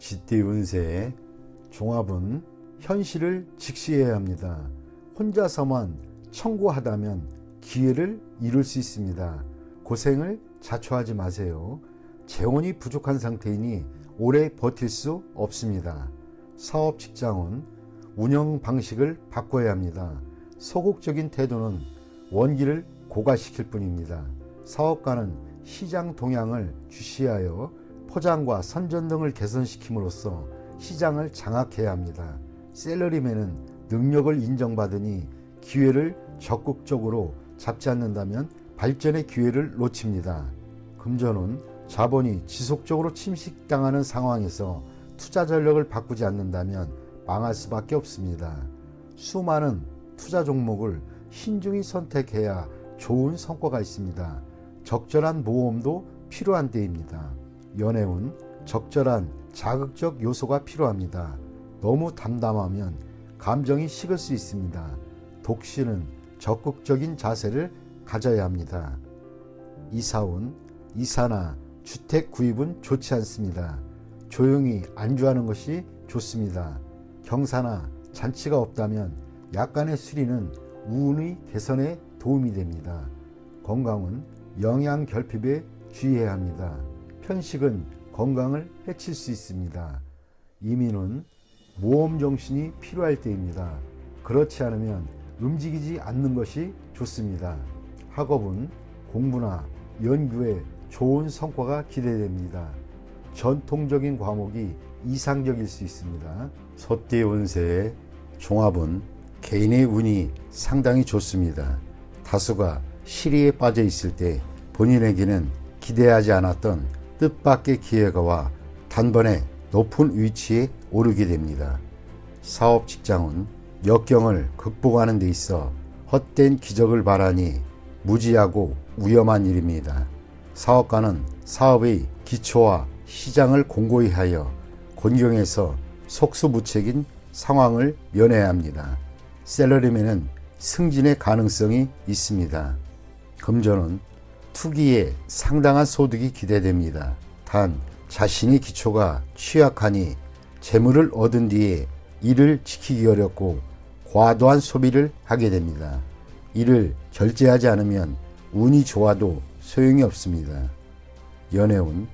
쥐띠 운세의 종합은 현실을 직시해야 합니다. 혼자서만 청구하다면 기회를 이룰 수 있습니다. 고생을 자초하지 마세요. 재원이 부족한 상태이니 오래 버틸 수 없습니다. 사업 직장은 운영 방식을 바꿔야 합니다. 소극적인 태도는 원기를 고갈시킬 뿐입니다. 사업가는 시장 동향을 주시하여 포장과 선전 등을 개선시킴으로써 시장을 장악해야 합니다. 셀러리맨은 능력을 인정받으니 기회를 적극적으로 잡지 않는다면 발전의 기회를 놓칩니다. 금전은 자본이 지속적으로 침식당하는 상황에서 투자 전략을 바꾸지 않는다면 망할 수밖에 없습니다. 수많은 투자 종목을 신중히 선택해야 좋은 성과가 있습니다. 적절한 모험도 필요한 때입니다. 연애운 적절한 자극적 요소가 필요합니다. 너무 담담하면 감정이 식을 수 있습니다. 독신은 적극적인 자세를 가져야 합니다. 이사운 이사나 주택 구입은 좋지 않습니다. 조용히 안주하는 것이 좋습니다. 경사나 잔치가 없다면 약간의 수리는 운의 개선에 도움이 됩니다. 건강은 영양 결핍에 주의해야 합니다. 편식은 건강을 해칠 수 있습니다. 이민은 모험 정신이 필요할 때입니다. 그렇지 않으면 움직이지 않는 것이 좋습니다. 학업은 공부나 연구에 좋은 성과가 기대됩니다. 전통적인 과목이 이상적일 수 있습니다. 소띠 운세의 종합은 개인의 운이 상당히 좋습니다. 다수가 시리에 빠져 있을 때 본인에게는 기대하지 않았던 뜻밖의 기회가 와 단번에 높은 위치에 오르게 됩니다. 사업 직장은 역경을 극복하는 데 있어 헛된 기적을 바라니 무지하고 위험한 일입니다. 사업가는 사업의 기초와 시장을 공고히 하여 곤경에서 속수무책인 상황을 면해야 합니다. 셀러리맨은 승진의 가능성이 있습니다. 금전은 투기에 상당한 소득이 기대됩니다. 단 자신의 기초가 취약하니 재물을 얻은 뒤에 이를 지키기 어렵고 과도한 소비를 하게 됩니다. 이를 절제하지 않으면 운이 좋아도 소용이 없습니다. 연애운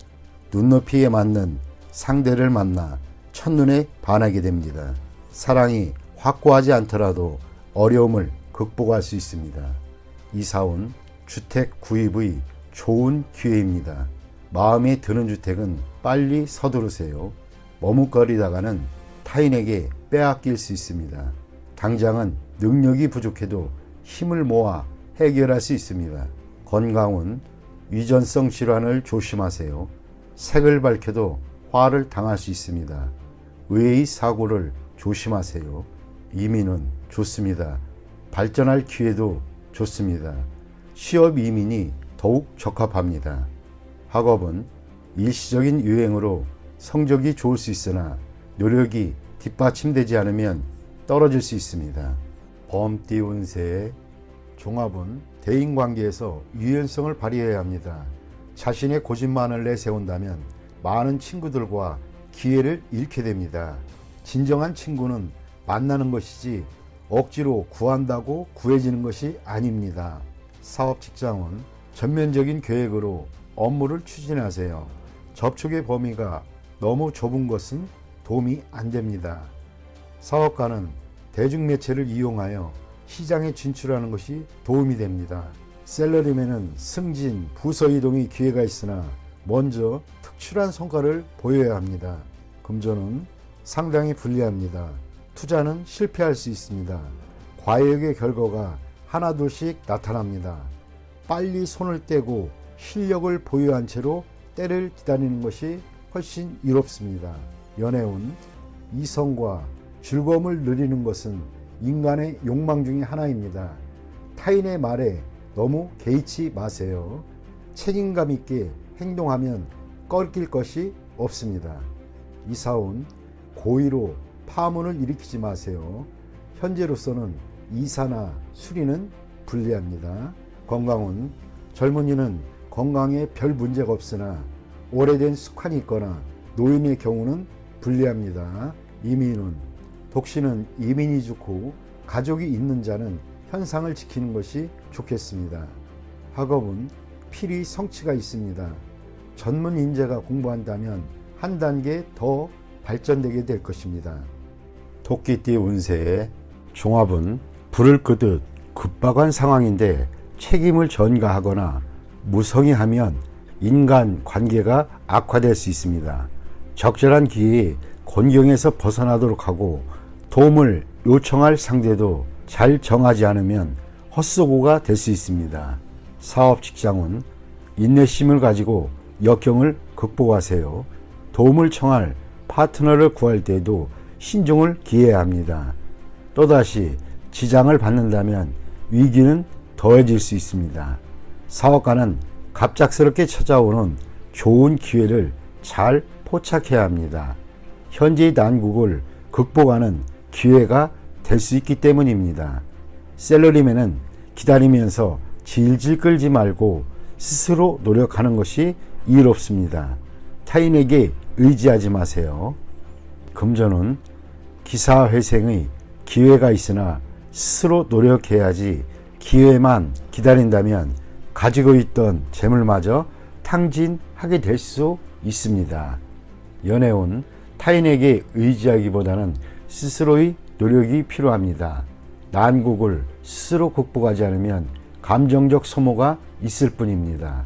눈높이에 맞는 상대를 만나 첫눈에 반하게 됩니다. 사랑이 확고하지 않더라도 어려움을 극복할 수 있습니다. 이사운 주택 구입의 좋은 기회입니다. 마음에 드는 주택은 빨리 서두르세요. 머뭇거리다가는 타인에게 빼앗길 수 있습니다. 당장은 능력이 부족해도 힘을 모아 해결할 수 있습니다. 건강은 위전성 질환을 조심하세요. 색을 밝혀도 화를 당할 수 있습니다. 의의 사고를 조심하세요. 이민은 좋습니다. 발전할 기회도 좋습니다. 취업 이민이 더욱 적합합니다. 학업은 일시적인 유행으로 성적이 좋을 수 있으나 노력이 뒷받침되지 않으면 떨어질 수 있습니다. 범띠 운세의 종합은 대인관계에서 유연성을 발휘해야 합니다. 자신의 고집만을 내세운다면 많은 친구들과 기회를 잃게 됩니다. 진정한 친구는 만나는 것이지 억지로 구한다고 구해지는 것이 아닙니다. 사업 직장은 전면적인 계획으로 업무를 추진하세요. 접촉의 범위가 너무 좁은 것은 도움이 안 됩니다. 사업가는 대중매체를 이용하여 시장에 진출하는 것이 도움이 됩니다. 셀러리맨은 승진, 부서 이동의 기회가 있으나 먼저 특출한 성과를 보여야 합니다. 금전은 상당히 불리합니다. 투자는 실패할 수 있습니다. 과욕의 결과가 하나둘씩 나타납니다. 빨리 손을 떼고 실력을 보유한 채로 때를 기다리는 것이 훨씬 이롭습니다. 연애운 이성과 즐거움을 누리는 것은 인간의 욕망 중에 하나입니다. 타인의 말에 너무 개의치 마세요. 책임감 있게 행동하면 꺾일 것이 없습니다. 이사운 고의로 파문을 일으키지 마세요. 현재로서는 이사나 수리는 불리합니다. 건강은 젊은이는 건강에 별 문제가 없으나 오래된 습관이 있거나 노인의 경우는 불리합니다. 이민운. 독신은 이민이 좋고 가족이 있는 자는 현상을 지키는 것이 좋겠습니다. 학업은 필히 성취가 있습니다. 전문 인재가 공부한다면 한 단계 더 발전되게 될 것입니다. 토끼띠 운세. 종합은 불을 끄듯 급박한 상황인데 책임을 전가하거나 무성의하면 인간 관계가 악화될 수 있습니다. 적절한 기회에 곤경에서 벗어나도록 하고 도움을 요청할 상대도 잘 정하지 않으면 헛수고가 될 수 있습니다. 사업 직장은 인내심을 가지고 역경을 극복하세요. 도움을 청할 파트너를 구할 때에도 신중을 기해야 합니다. 또다시 지장을 받는다면 위기는 더해질 수 있습니다. 사업가는 갑작스럽게 찾아오는 좋은 기회를 잘 포착해야 합니다. 현재의 난국을 극복하는 기회가 될 수 있기 때문입니다. 셀러리맨은 기다리면서 질질 끌지 말고 스스로 노력하는 것이 이롭습니다. 타인에게 의지하지 마세요. 금전은 기사회생의 기회가 있으나 스스로 노력해야지 기회만 기다린다면 가지고 있던 재물마저 탕진하게 될 수 있습니다. 연애운 타인에게 의지하기보다는 스스로의 노력이 필요합니다. 난국을 스스로 극복하지 않으면 감정적 소모가 있을 뿐입니다.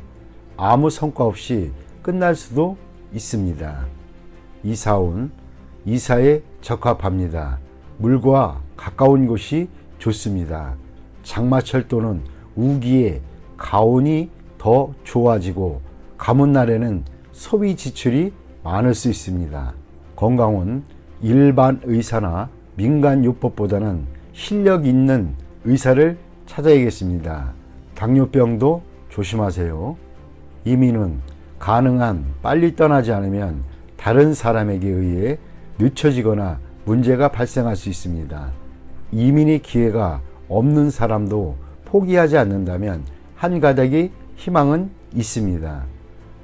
아무 성과 없이 끝날 수도 있습니다. 이사운 이사에 적합합니다. 물과 가까운 곳이 좋습니다. 장마철 또는 우기에 가온이 더 좋아지고 가문날에는 소비 지출이 많을 수 있습니다. 건강은 일반 의사나 민간요법보다는 실력 있는 의사를 찾아야겠습니다. 당뇨병도 조심하세요. 이민은 가능한 빨리 떠나지 않으면 다른 사람에게 의해 늦춰지거나 문제가 발생할 수 있습니다. 이민의 기회가 없는 사람도 포기하지 않는다면 한 가닥의 희망은 있습니다.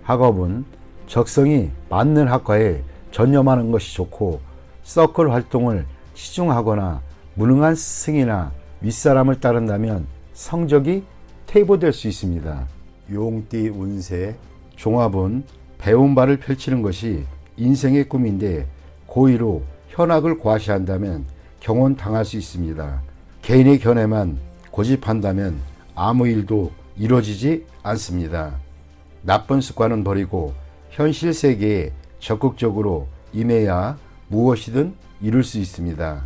학업은 적성이 맞는 학과에 전념하는 것이 좋고 서클 활동을 치중하거나 무능한 스승이나 윗사람을 따른다면 성적이 퇴보될 수 있습니다. 용띠 운세. 종합은 배운 바를 펼치는 것이 인생의 꿈인데 고의로 현학을 과시한다면 경혼당할 수 있습니다. 개인의 견해만 고집한다면 아무 일도 이루어지지 않습니다. 나쁜 습관은 버리고 현실 세계에 적극적으로 임해야 무엇이든 이룰 수 있습니다.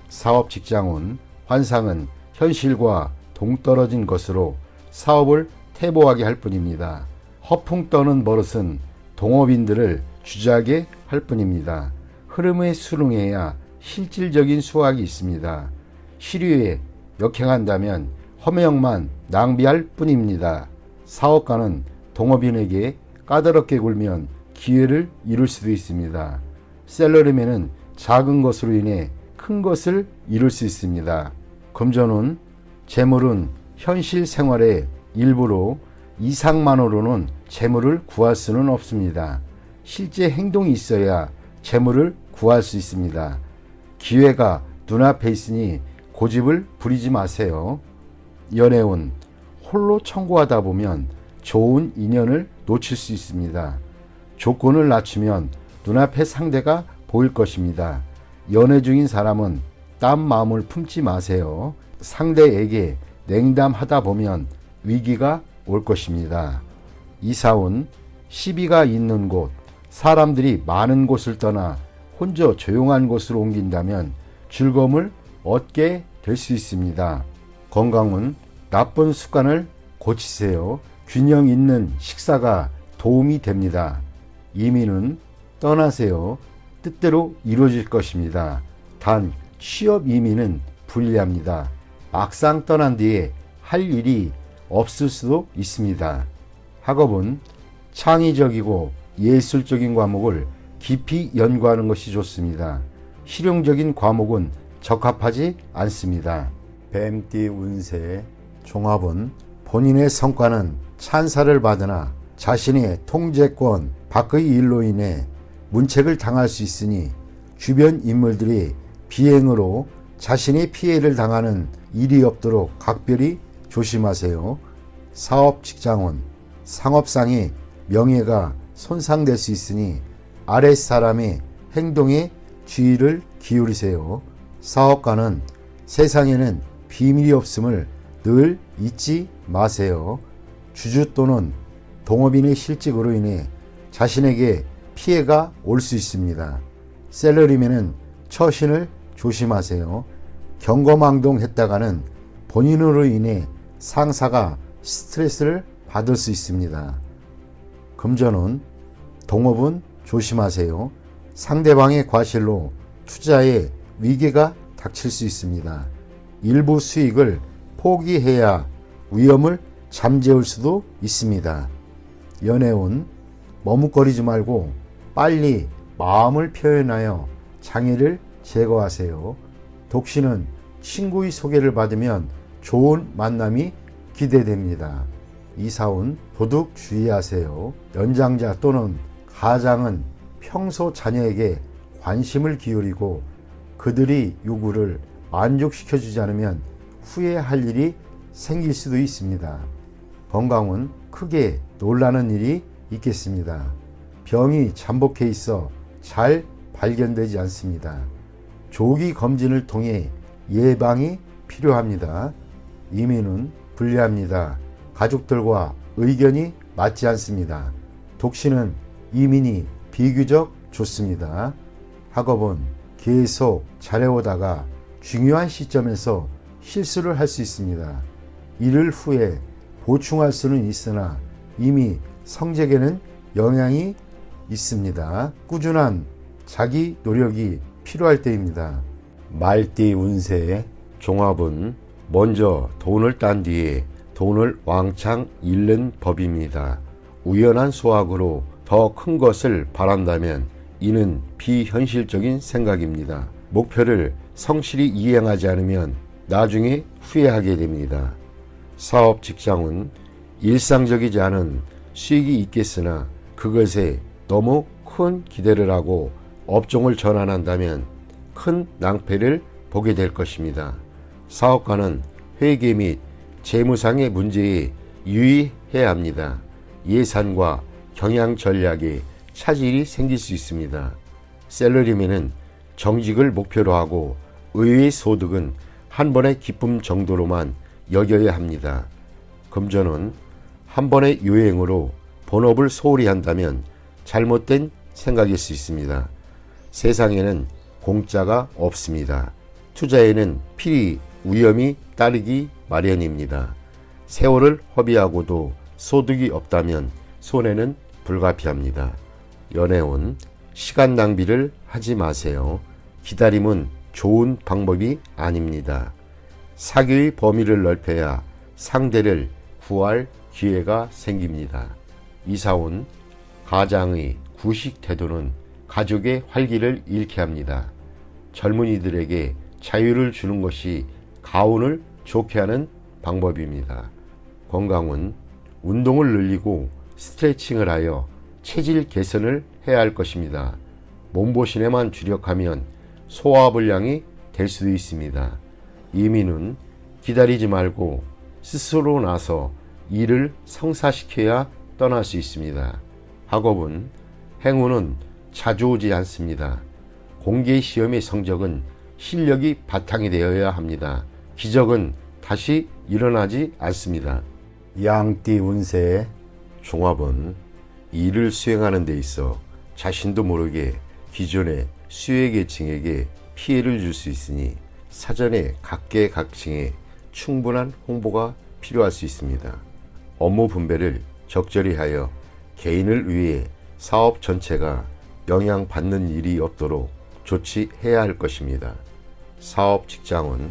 사업 직장운 환상은 현실과 동떨어진 것으로 사업을 퇴보하게 할 뿐입니다. 허풍 떠는 버릇은 동업인들을 주저하게 할 뿐입니다. 흐름에 순응해야 실질적인 수확이 있습니다. 시류에 역행한다면 허명만 낭비할 뿐입니다. 사업가는 동업인에게 까다롭게 굴면 기회를 이룰 수도 있습니다. 셀러리맨은 작은 것으로 인해 큰 것을 이룰 수 있습니다. 금전운 재물은 현실 생활의 일부로 이상만으로는 재물을 구할 수는 없습니다. 실제 행동이 있어야 재물을 구할 수 있습니다. 기회가 눈앞에 있으니 고집을 부리지 마세요. 연애운 홀로 청구하다 보면 좋은 인연을 놓칠 수 있습니다. 조건을 낮추면 눈앞에 상대가 보일 것입니다. 연애 중인 사람은 딴 마음을 품지 마세요. 상대에게 냉담하다 보면 위기가 올 것입니다. 이사운 시비가 있는 곳, 사람들이 많은 곳을 떠나 혼자 조용한 곳으로 옮긴다면 즐거움을 얻게 될 수 있습니다. 건강은 나쁜 습관을 고치세요. 균형 있는 식사가 도움이 됩니다. 이민은 떠나세요. 뜻대로 이루어질 것입니다. 단 취업 이민은 불리합니다. 막상 떠난 뒤에 할 일이 없을 수도 있습니다. 학업은 창의적이고 예술적인 과목을 깊이 연구하는 것이 좋습니다. 실용적인 과목은 적합하지 않습니다. 뱀띠 운세. 종합은 본인의 성과는 찬사를 받으나 자신의 통제권 밖의 일로 인해 문책을 당할 수 있으니 주변 인물들이 비행으로 자신의 피해를 당하는 일이 없도록 각별히 조심하세요. 사업 직장원, 상업상의 명예가 손상될 수 있으니 아랫사람의 행동에 주의를 기울이세요. 사업가는 세상에는 비밀이 없음을 늘 잊지 마세요. 주주 또는 동업인의 실직으로 인해 자신에게 피해가 올 수 있습니다. 셀러리맨은 처신을 조심하세요. 경거망동했다가는 본인으로 인해 상사가 스트레스를 받을 수 있습니다. 금전운, 동업은 조심하세요. 상대방의 과실로 투자에 위기가 닥칠 수 있습니다. 일부 수익을 포기해야 위험을 잠재울 수도 있습니다. 연애운, 머뭇거리지 말고 빨리 마음을 표현하여 장애를 제거하세요. 독신은 친구의 소개를 받으면 좋은 만남이 기대됩니다. 이사운, 도둑 주의하세요. 연장자 또는 가장은 평소 자녀에게 관심을 기울이고 그들의 요구를 만족시켜주지 않으면 후회할 일이 생길 수도 있습니다. 건강은 크게 놀라는 일이 있겠습니다. 병이 잠복해 있어 잘 발견되지 않습니다. 조기 검진을 통해 예방이 필요합니다. 이민은 불리합니다. 가족들과 의견이 맞지 않습니다. 독신은 이민이 비교적 좋습니다. 학업은 계속 잘해오다가 중요한 시점에서 실수를 할 수 있습니다. 이를 후에 보충할 수는 있으나 이미 성적에는 영향이 있습니다. 꾸준한 자기 노력이 필요할 때입니다. 말띠 운세 종합은 먼저 돈을 딴 뒤에 돈을 왕창 잃는 법입니다. 우연한 수확으로 더 큰 것을 바란다면 이는 비현실적인 생각입니다. 목표를 성실히 이행하지 않으면 나중에 후회하게 됩니다. 사업 직장은 일상적이지 않은 수익이 있겠으나 그것에 너무 큰 기대를 하고 업종을 전환한다면 큰 낭패를 보게 될 것입니다. 사업가는 회계 및 재무상의 문제에 유의해야 합니다. 예산과 경영 전략에 차질이 생길 수 있습니다. 셀러리맨은 정직을 목표로 하고 의외의 소득은 한 번의 기쁨 정도로만 여겨야 합니다. 금전은 한 번의 요행으로 본업을 소홀히 한다면 잘못된 생각일 수 있습니다. 세상에는 공짜가 없습니다. 투자에는 필히 위험이 따르기 마련입니다. 세월을 허비하고도 소득이 없다면 손해는 불가피합니다. 연애운, 시간 낭비를 하지 마세요. 기다림은 좋은 방법이 아닙니다. 사교의 범위를 넓혀야 상대를 구할 기회가 생깁니다. 이사운, 가장의 구식 태도는 가족의 활기를 잃게 합니다. 젊은이들에게 자유를 주는 것이 가운을 좋게 하는 방법입니다. 건강은 운동을 늘리고 스트레칭을 하여 체질 개선을 해야 할 것입니다. 몸보신에만 주력하면 소화불량이 될 수도 있습니다. 이민은 기다리지 말고 스스로 나서 일을 성사시켜야 떠날 수 있습니다. 학업은 행운은 자주 오지 않습니다. 공개 시험의 성적은 실력이 바탕이 되어야 합니다. 기적은 다시 일어나지 않습니다. 양띠 운세 종합은 일을 수행하는 데 있어 자신도 모르게 기존의 수혜계층에게 피해를 줄 수 있으니 사전에 각계각층에 충분한 홍보가 필요할 수 있습니다. 업무 분배를 적절히 하여 개인을 위해 사업 전체가 영향받는 일이 없도록 조치해야 할 것입니다. 사업 직장은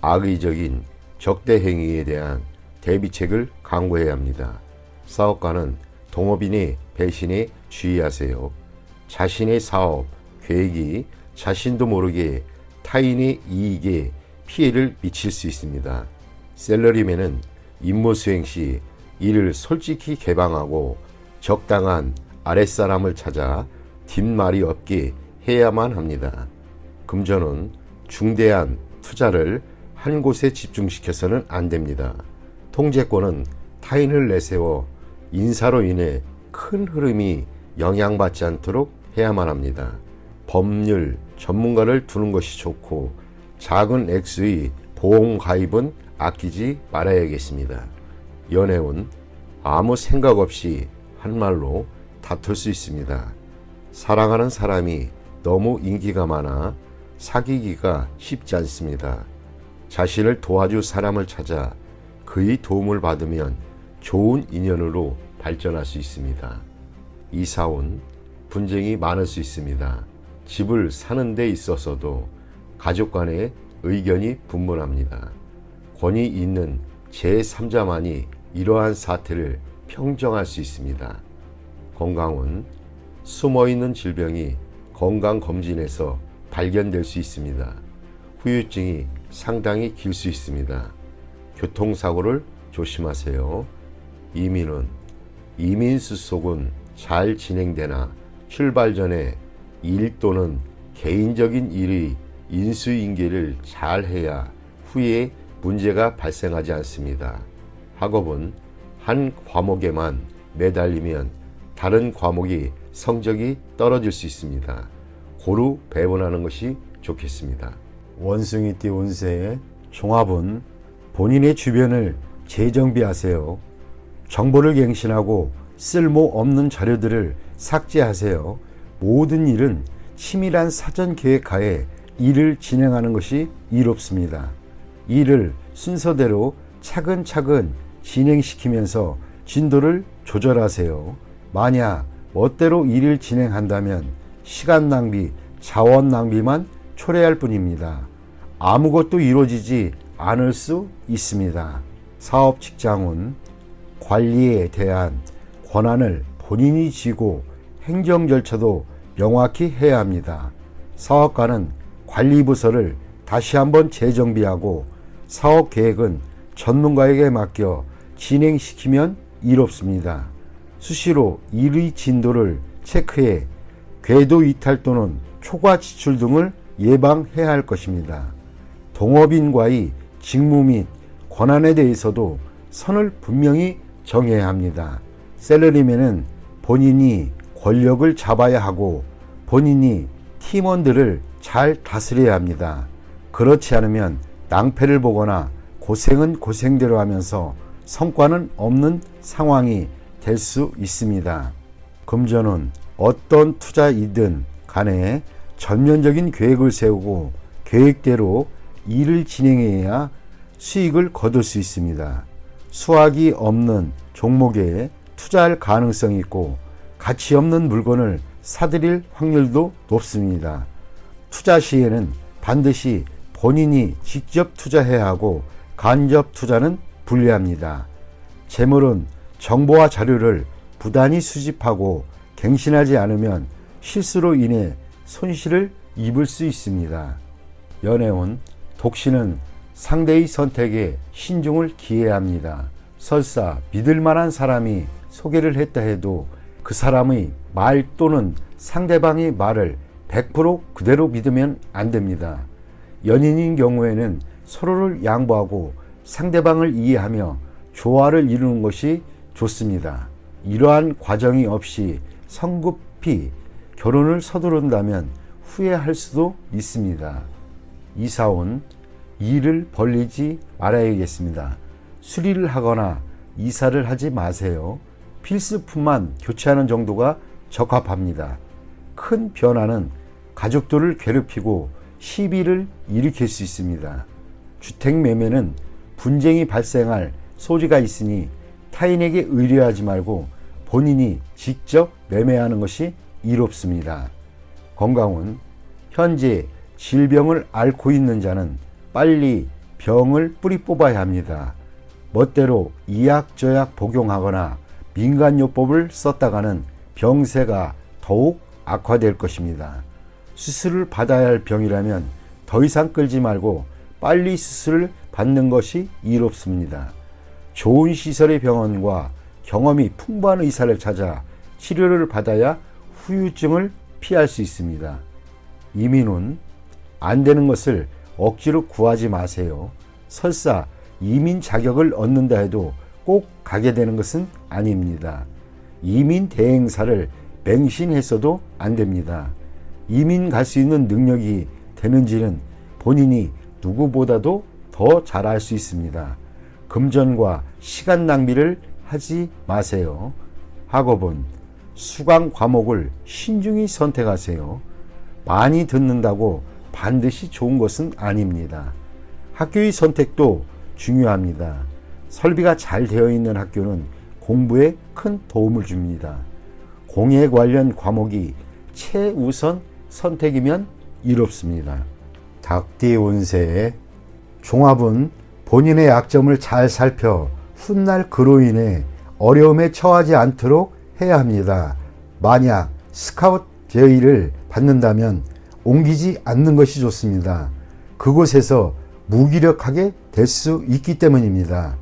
악의적인 적대 행위에 대한 대비책을 강구해야 합니다. 사업가는 동업인의 배신에 주의하세요. 자신의 사업, 계획이 자신도 모르게 타인의 이익에 피해를 미칠 수 있습니다. 셀러리맨은 임무 수행 시 일을 솔직히 개방하고 적당한 아랫사람을 찾아 뒷말이 없게 해야만 합니다. 금전은 중대한 투자를 한 곳에 집중시켜서는 안 됩니다. 통제권은 타인을 내세워 인사로 인해 큰 흐름이 영향받지 않도록 해야만 합니다. 법률 전문가를 두는 것이 좋고 작은 액수의 보험 가입은 아끼지 말아야겠습니다. 연애운 아무 생각 없이 한 말로 다툴 수 있습니다. 사랑하는 사람이 너무 인기가 많아 사귀기가 쉽지 않습니다. 자신을 도와줄 사람을 찾아 그의 도움을 받으면 좋은 인연으로 발전할 수 있습니다. 이사운 분쟁이 많을 수 있습니다. 집을 사는 데 있어서도 가족 간의 의견이 분분합니다. 권위 있는 제3자만이 이러한 사태를 평정할 수 있습니다. 건강은 숨어있는 질병이 건강검진에서 발견될 수 있습니다. 후유증이 상당히 길 수 있습니다. 교통사고를 조심하세요. 이민은 이민수속은 잘 진행되나 출발 전에 일 또는 개인적인 일의 인수인계를 잘 해야 후에 문제가 발생하지 않습니다. 학업은 한 과목에만 매달리면 다른 과목이 성적이 떨어질 수 있습니다. 고루 배분하는 것이 좋겠습니다. 원숭이띠 운세의 종합은 본인의 주변을 재정비하세요. 정보를 갱신하고 쓸모없는 자료들을 삭제하세요. 모든 일은 치밀한 사전 계획하에 일을 진행하는 것이 이롭습니다. 일을 순서대로 차근차근 진행시키면서 진도를 조절하세요. 만약 멋대로 일을 진행한다면 시간 낭비, 자원 낭비만 초래할 뿐입니다. 아무것도 이루어지지 않을 수 있습니다. 사업 직장운 관리에 대한 권한을 본인이 쥐고 행정 절차도 명확히 해야 합니다. 사업가는 관리부서를 다시 한번 재정비하고 사업 계획은 전문가에게 맡겨 진행시키면 이롭습니다. 수시로 일의 진도를 체크해 궤도 이탈 또는 초과 지출 등을 예방해야 할 것입니다. 동업인과의 직무 및 권한에 대해서도 선을 분명히 정해야 합니다. 셀러리맨은 본인이 권력을 잡아야 하고 본인이 팀원들을 잘 다스려야 합니다. 그렇지 않으면 낭패를 보거나 고생은 고생대로 하면서 성과는 없는 상황이 될 수 있습니다. 금전은 어떤 투자이든 간에 전면적인 계획을 세우고 계획대로 일을 진행해야 수익을 거둘 수 있습니다. 수확이 없는 종목에 투자할 가능성이 있고 가치 없는 물건을 사들일 확률도 높습니다. 투자 시에는 반드시 본인이 직접 투자해야 하고 간접 투자는 불리합니다. 재물은 정보와 자료를 부단히 수집하고 갱신하지 않으면 실수로 인해 손실을 입을 수 있습니다. 연애운 독신은 상대의 선택에 신중을 기해야 합니다. 설사 믿을 만한 사람이 소개를 했다 해도 그 사람의 말 또는 상대방의 말을 100% 그대로 믿으면 안 됩니다. 연인인 경우에는 서로를 양보하고 상대방을 이해하며 조화를 이루는 것이 좋습니다. 이러한 과정이 없이 성급히 결혼을 서두른다면 후회할 수도 있습니다. 이사운 일을 벌리지 말아야겠습니다. 수리를 하거나 이사를 하지 마세요. 필수품만 교체하는 정도가 적합합니다. 큰 변화는 가족들을 괴롭히고 시비를 일으킬 수 있습니다. 주택 매매는 분쟁이 발생할 소지가 있으니 타인에게 의뢰하지 말고 본인이 직접 매매하는 것이 이롭습니다. 건강은 현재 질병을 앓고 있는 자는 빨리 병을 뿌리 뽑아야 합니다. 멋대로 이약저약 복용하거나 민간요법을 썼다가는 병세가 더욱 악화될 것입니다. 수술을 받아야 할 병이라면 더 이상 끌지 말고 빨리 수술을 받는 것이 이롭습니다. 좋은 시설의 병원과 경험이 풍부한 의사를 찾아 치료를 받아야 후유증을 피할 수 있습니다. 이민은 안 되는 것을 억지로 구하지 마세요. 설사 이민 자격을 얻는다 해도 꼭 가게 되는 것은 아닙니다. 이민 대행사를 맹신했어도 안 됩니다. 이민 갈 수 있는 능력이 되는지는 본인이 누구보다도 더 잘 알 수 있습니다. 금전과 시간 낭비를 하지 마세요. 학업은 수강 과목을 신중히 선택하세요. 많이 듣는다고 반드시 좋은 것은 아닙니다. 학교의 선택도 중요합니다. 설비가 잘 되어 있는 학교는 공부에 큰 도움을 줍니다. 공예 관련 과목이 최우선 선택이면 이롭습니다. 닭띠 운세 종합은 본인의 약점을 잘 살펴 훗날 그로 인해 어려움에 처하지 않도록 해야 합니다. 만약 스카웃 제의를 받는다면 옮기지 않는 것이 좋습니다. 그곳에서 무기력하게 될 수 있기 때문입니다.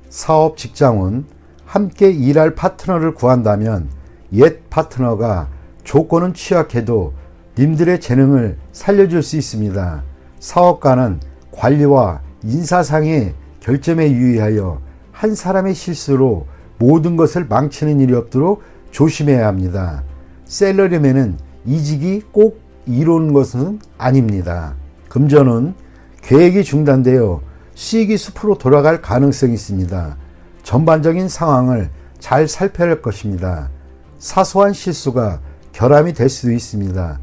사업 직장은 함께 일할 파트너를 구한다면 옛 파트너가 조건은 취약해도 님들의 재능을 살려줄 수 있습니다. 사업가는 관리와 인사상의 결점에 유의하여 한 사람의 실수로 모든 것을 망치는 일이 없도록 조심해야 합니다. 셀러리맨은 이직이 꼭 이루는 것은 아닙니다. 금전은 계획이 중단되어 수익이 숲으로 돌아갈 가능성이 있습니다. 전반적인 상황을 잘 살펴야 할 것입니다. 사소한 실수가 결함이 될 수도 있습니다.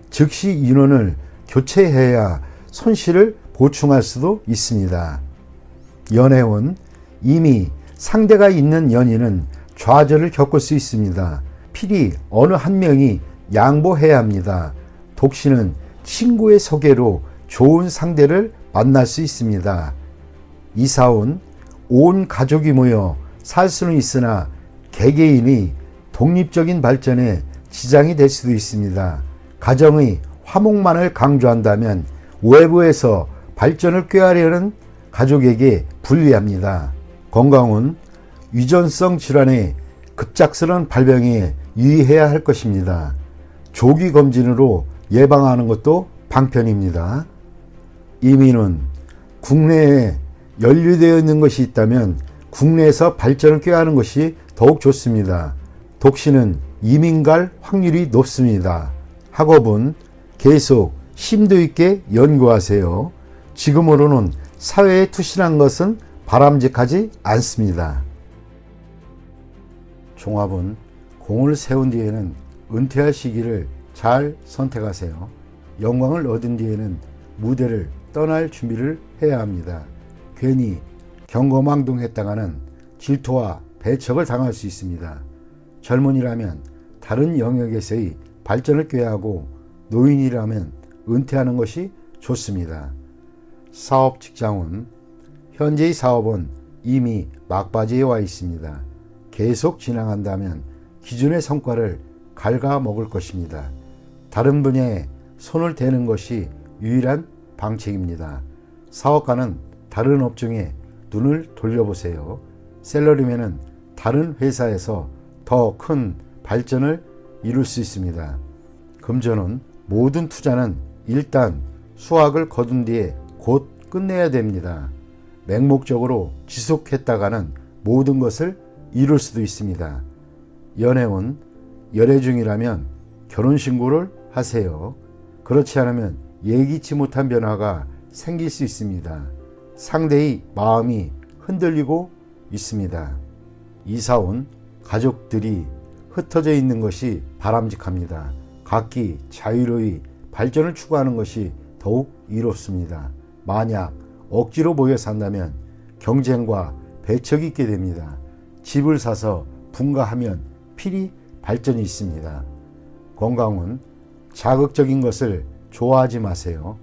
즉시 인원을 교체해야 손실을 보충할 수도 있습니다. 연애운 이미 상대가 있는 연인은 좌절을 겪을 수 있습니다. 필히 어느 한 명이 양보해야 합니다. 독신은 친구의 소개로 좋은 상대를 만날 수 있습니다. 이사운 온 가족이 모여 살 수는 있으나 개개인이 독립적인 발전에 지장이 될 수도 있습니다. 가정의 화목만을 강조한다면 외부에서 발전을 꾀하려는 가족에게 불리합니다. 건강은 유전성 질환의 급작스러운 발병에 유의해야 할 것입니다. 조기 검진으로 예방하는 것도 방편입니다. 이민은 국내에 연루되어 있는 것이 있다면 국내에서 발전을 꾀하는 것이 더욱 좋습니다. 독신은 이민 갈 확률이 높습니다. 학업은 계속 심도 있게 연구하세요. 지금으로는 사회에 투신한 것은 바람직하지 않습니다. 종합은 공을 세운 뒤에는 은퇴할 시기를 잘 선택하세요. 영광을 얻은 뒤에는 무대를 떠날 준비를 해야 합니다. 괜히 경거망동했다가는 질투와 배척을 당할 수 있습니다. 젊은이라면 다른 영역에서의 발전을 꾀하고 노인이라면 은퇴하는 것이 좋습니다. 사업 직장은 현재의 사업은 이미 막바지에 와 있습니다. 계속 진행한다면 기존의 성과를 갉아먹을 것입니다. 다른 분야에 손을 대는 것이 유일한 방책입니다. 사업가는 다른 업종에 눈을 돌려보세요. 셀러리맨은 다른 회사에서 더 큰 발전을 이룰 수 있습니다. 금전은 모든 투자는 일단 수확을 거둔 뒤에 곧 끝내야 됩니다. 맹목적으로 지속했다가는 모든 것을 이룰 수도 있습니다. 연애운 열애 중이라면 결혼신고를 하세요. 그렇지 않으면 예기치 못한 변화가 생길 수 있습니다. 상대의 마음이 흔들리고 있습니다. 이사온 가족들이 흩어져 있는 것이 바람직합니다. 각기 자유로이 발전을 추구하는 것이 더욱 이롭습니다. 만약 억지로 모여 산다면 경쟁과 배척이 있게 됩니다. 집을 사서 분가하면 필히 발전이 있습니다. 건강은 자극적인 것을 좋아하지 마세요.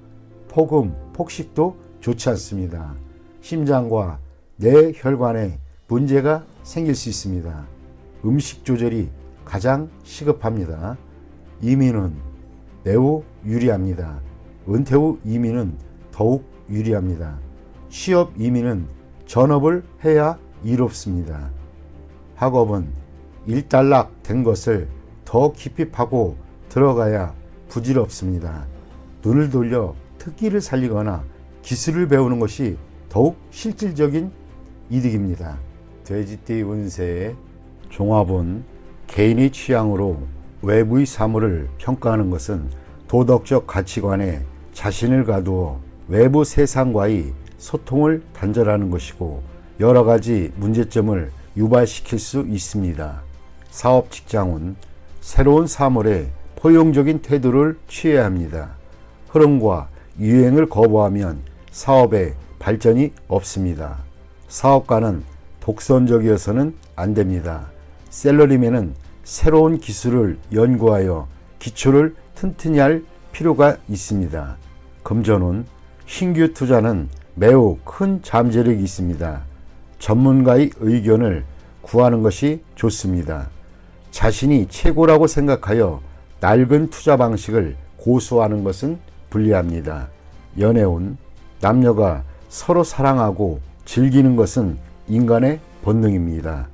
폭음, 폭식도 좋지 않습니다. 심장과 뇌혈관에 문제가 생길 수 있습니다. 음식 조절이 가장 시급합니다. 이민은 매우 유리합니다. 은퇴 후 이민은 더욱 유리합니다. 취업 이민은 전업을 해야 이롭습니다. 학업은 일단락 된 것을 더 깊이 파고 들어가야 부질없습니다. 눈을 돌려 특기를 살리거나 기술을 배우는 것이 더욱 실질적인 이득입니다. 돼지띠 운세의 종합은 개인의 취향으로 외부의 사물을 평가하는 것은 도덕적 가치관에 자신을 가두어 외부 세상과의 소통을 단절하는 것이고 여러 가지 문제점을 유발시킬 수 있습니다. 사업 직장은 새로운 사물에 포용적인 태도를 취해야 합니다. 흐름과 유행을 거부하면 사업에 발전이 없습니다. 사업가는 독선적이어서는 안 됩니다. 셀러리맨은 새로운 기술을 연구하여 기초를 튼튼히 할 필요가 있습니다. 금전운, 신규 투자는 매우 큰 잠재력이 있습니다. 전문가의 의견을 구하는 것이 좋습니다. 자신이 최고라고 생각하여 낡은 투자 방식을 고수하는 것은 불리합니다. 연애운, 남녀가 서로 사랑하고 즐기는 것은 인간의 본능입니다.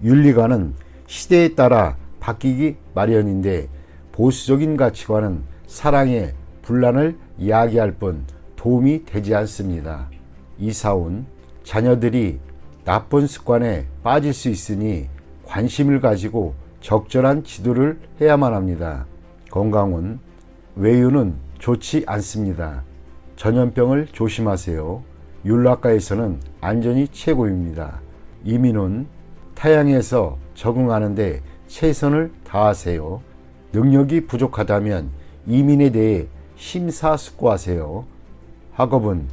윤리관은 시대에 따라 바뀌기 마련인데 보수적인 가치관은 사랑의 분란을 이야기할 뿐 도움이 되지 않습니다. 이사운, 자녀들이 나쁜 습관에 빠질 수 있으니 관심을 가지고 적절한 지도를 해야만 합니다. 건강운, 외유는 좋지 않습니다. 전염병을 조심하세요. 윤락가에서는 안전이 최고입니다. 이민운, 타향에서 적응하는데 최선을 다하세요. 능력이 부족하다면 이민에 대해 심사숙고하세요. 학업은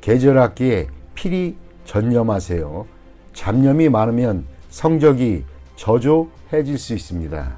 계절학기에 필히 전념하세요. 잡념이 많으면 성적이 저조해질 수 있습니다.